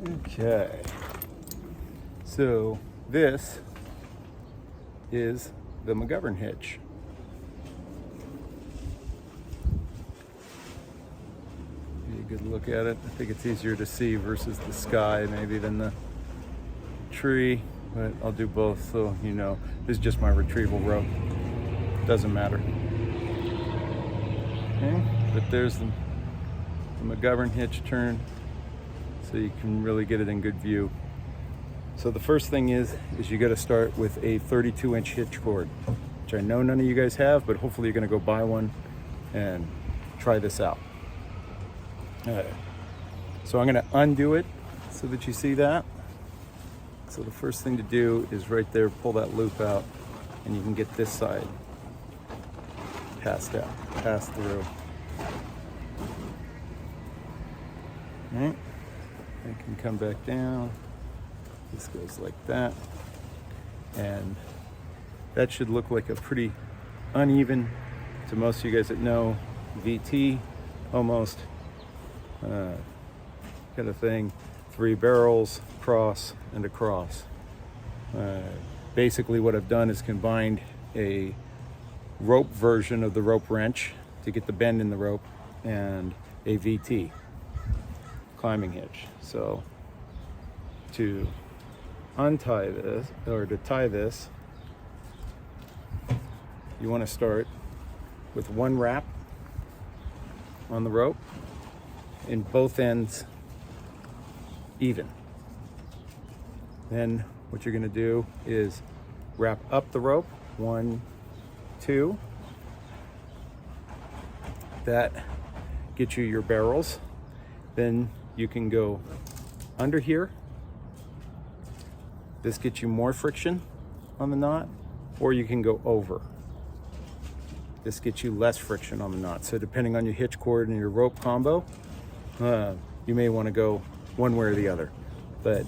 Okay, so this is the McGovern Hitch. Get a good look at it. I think it's easier to see versus the sky maybe than the tree, but I'll do both so you know. This is just my retrieval rope. Doesn't matter. Okay, but there's the McGovern Hitch turn, so you can really get it in good view. So the first thing is you got to start with a 32-inch hitch cord, which I know none of you guys have, but hopefully you're going to go buy one and try this out. So I'm going to undo it so that you see that. So the first thing to do is right there, pull that loop out, and you can get this side passed through. All right, I can come back down. This goes like that, and that should look like a pretty uneven, to most of you guys that know, VT almost kind of thing. 3 barrels, cross and across. Basically what I've done is combined a rope version of the rope wrench to get the bend in the rope and a VT climbing hitch. So to untie this, or to tie this, you want to start with one wrap on the rope in both ends even. Then what you're going to do is wrap up the rope, 1, 2. That gets you your barrels. Then you can go under here. This gets you more friction on the knot, or you can go over. This gets you less friction on the knot. So depending on your hitch cord and your rope combo, you may want to go one way or the other. But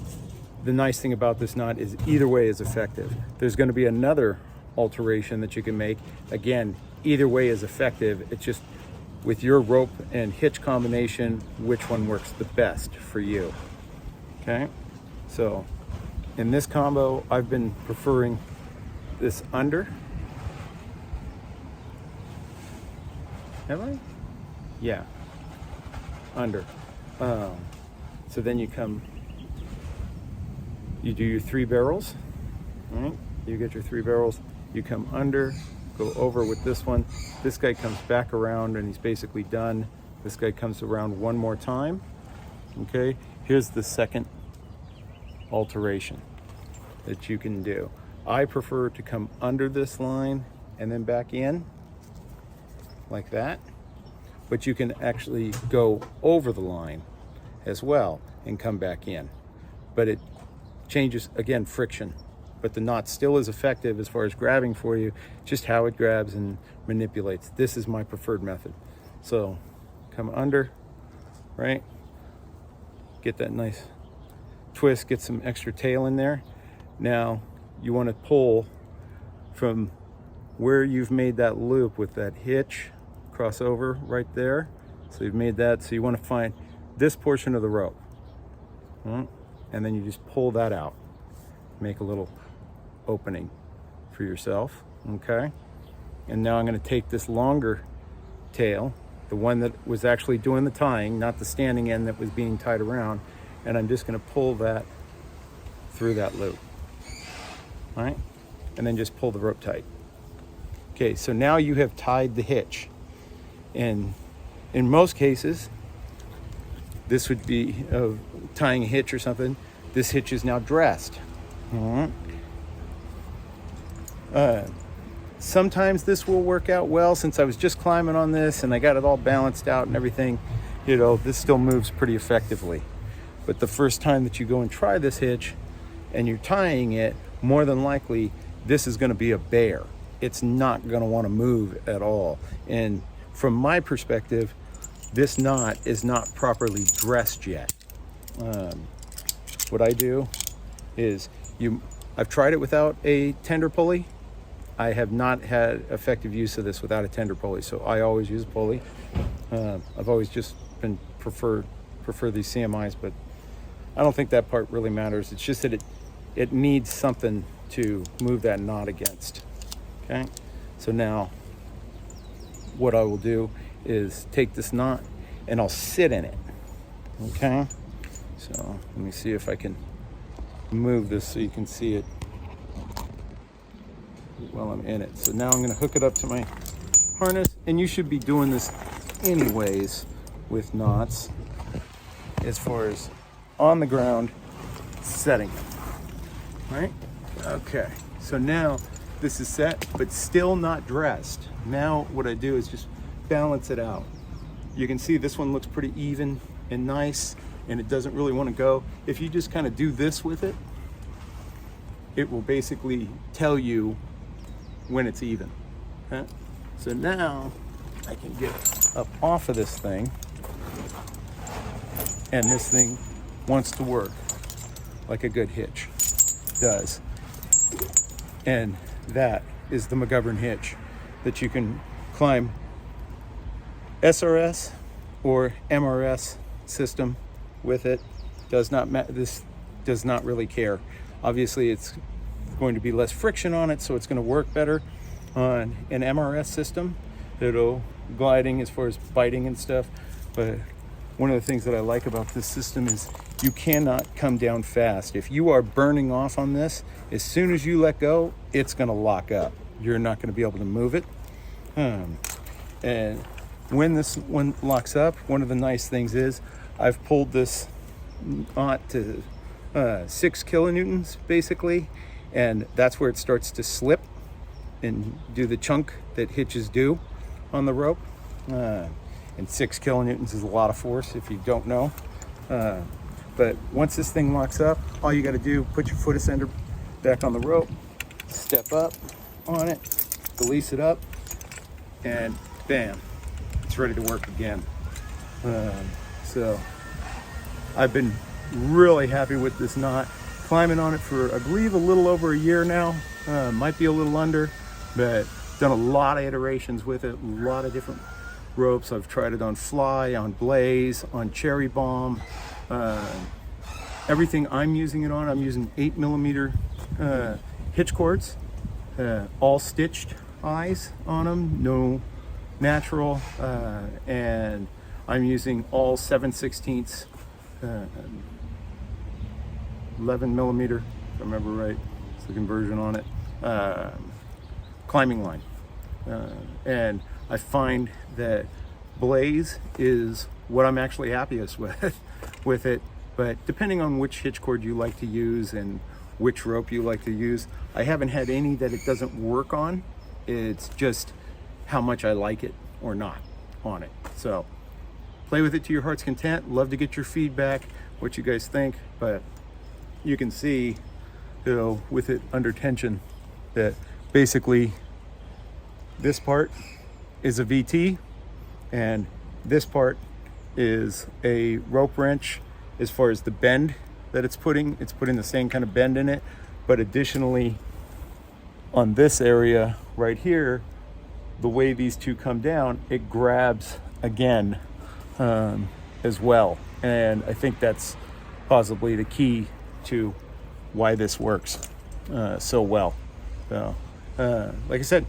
the nice thing about this knot is either way is effective. There's going to be another alteration that you can make. Again, either way is effective. It's just with your rope and hitch combination, which one works the best for you. Okay, so in this combo, I've been preferring this under. Have I? Yeah, under. So then you do your 3 barrels. All right, you get your 3 barrels. You come under, go over with this one. This guy comes back around and he's basically done. This guy comes around one more time. Okay, here's the second alteration that you can do. I prefer to come under this line and then back in like that, but you can actually go over the line as well and come back in, but it changes, again, friction, but the knot still is effective as far as grabbing for you, just how it grabs and manipulates. This is my preferred method. So come under, right, get that nice twist, get some extra tail in there. Now you want to pull from where you've made that loop with that hitch, cross over right there. So you've made that, so you want to find this portion of the rope, and then you just pull that out, make a little opening for yourself. Okay, and now I'm going to take this longer tail, the one that was actually doing the tying, not the standing end that was being tied around, and I'm just going to pull that through that loop. All right, and then just pull the rope tight. Okay, so now you have tied the hitch, and in most cases this would be tying a hitch or something. This hitch is now dressed. Sometimes this will work out well. Since I was just climbing on this and I got it all balanced out and everything, you know, this still moves pretty effectively. But the first time that you go and try this hitch and you're tying it, more than likely this is going to be a bear. It's not going to want to move at all. And from my perspective, this knot is not properly dressed yet. What I do is I've tried it without a tender pulley. I have not had effective use of this without a tender pulley, so I always use a pulley. I've always just been prefer these CMIs, but I don't think that part really matters. It's just that it needs something to move that knot against. Okay, so now what I will do is take this knot and I'll sit in it. Okay, so let me see if I can move this so you can see it while I'm in it. So now I'm going to hook it up to my harness, and you should be doing this anyways with knots as far as on the ground setting them. Right? Okay, so now this is set but still not dressed. Now what I do is just balance it out. You can see this one looks pretty even and nice, and it doesn't really want to go. If you just kind of do this with it, it will basically tell you when it's even. Okay? So now I can get up off of this thing, and this thing wants to work like a good hitch does. And that is the McGovern Hitch that you can climb SRS or MRS system with it. This does not really care. Obviously it's going to be less friction on it, so it's going to work better on an MRS system. It'll gliding as far as biting and stuff. But one of the things that I like about this system is you cannot come down fast. If you are burning off on this, as soon as you let go, it's going to lock up. You're not going to be able to move it. And when this one locks up, one of the nice things is I've pulled this knot to 6 kilonewtons basically, and that's where it starts to slip and do the chunk that hitches do on the rope. And 6 kilonewtons is a lot of force if you don't know. But once this thing locks up, all you got to do, put your foot ascender back on the rope, step up on it, release it up, and bam, it's ready to work again. So I've been really happy with this knot. Climbing on it for, I believe, a little over a year now. Might be a little under, but done a lot of iterations with it, a lot of different ropes. I've tried it on fly, on blaze, on cherry bomb. Everything I'm using it on, I'm using 8mm hitch cords, all stitched eyes on them, no natural, and I'm using all 7/16 11mm, if I remember right, it's the conversion on it, climbing line. And I find that blaze is what I'm actually happiest with it, but depending on which hitch cord you like to use and which rope you like to use, I haven't had any that it doesn't work on. It's just how much I like it or not on it. So play with it to your heart's content. Love to get your feedback, what you guys think, but you can see, you know, with it under tension, that basically this part is a VT and this part is a rope wrench. As far as the bend that it's putting the same kind of bend in it, but additionally on this area right here, the way these two come down, it grabs again as well. And I think that's possibly the key to why this works so well. So, like I said,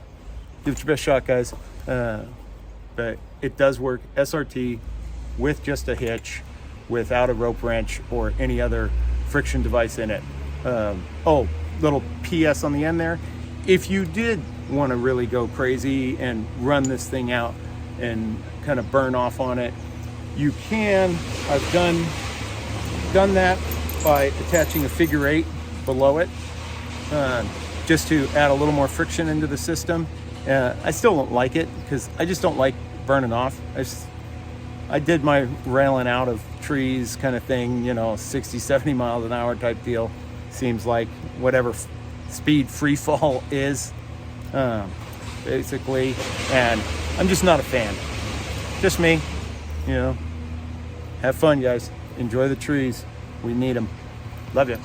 give it your best shot, guys. But it does work SRT with just a hitch, without a rope wrench or any other friction device in it. Oh, little PS on the end there. If you did want to really go crazy and run this thing out and kind of burn off on it, you can. I've done that by attaching a figure 8 below it, just to add a little more friction into the system. I still don't like it because I just don't like burning off. I did my railing out of trees kind of thing, you know, 60, 70 miles an hour type deal. Seems like whatever speed free fall is, basically. And I'm just not a fan. Just me, you know. Have fun, guys. Enjoy the trees. We need them. Love you.